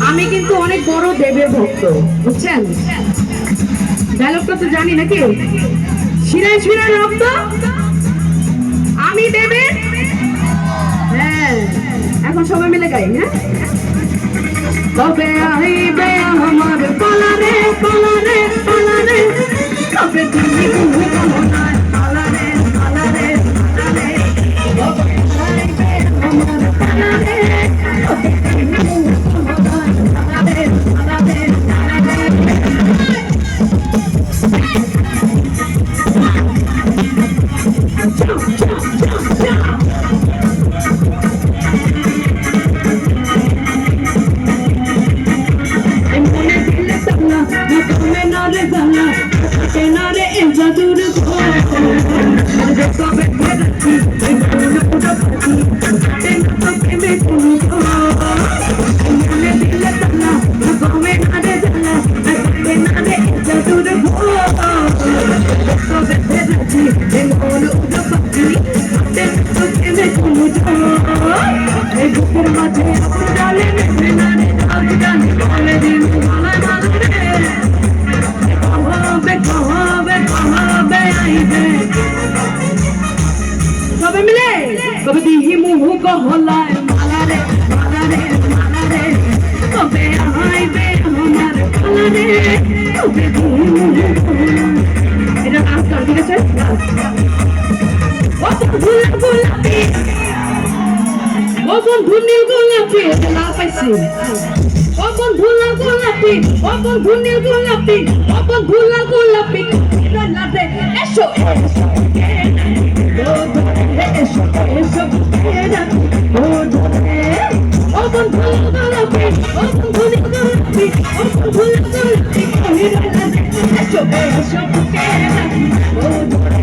আমি কিন্তু অনেক বড় দেবের ভক্ত, বুঝছেন? ডায়লগটা তো জানি নাকি, শিরায় শিরায় রক্ত আমি দেবের। হ্যাঁ, এখন সবাই মিলে গাই। হ্যাঁ, কবে আইবে আমার পালারে পালারে পালারে, কবে তুমি তুমি আমার পালারে পালারে পালারে, কবে আইবে আমার পালারে, কবে তুমি পালারে পালারে পালারে। সবাই মিলে কবে দিহি মুহু গহলায় মালারে মালারে মালারে, কবে আইবে আমার পালারে, কবে দিহি মুহু গহলায়। এটা ডান্স কর, ঠিক আছে? ও গোলাপি, ও বন্ধু নীল গোলাপি, লাল পাইছি। ও বন্ধু লাল গোলাপি, ও বন্ধু নীল গোলাপি, ও বন্ধু লাল গোলাপি, রাতে এসো এসো এসো এসো ও ধরে, ও বন্ধু গোলাপি, ও বন্ধু নীল গোলাপি, ও বন্ধু লাল গোলাপি, রাতে এসো এসো ও ধরে।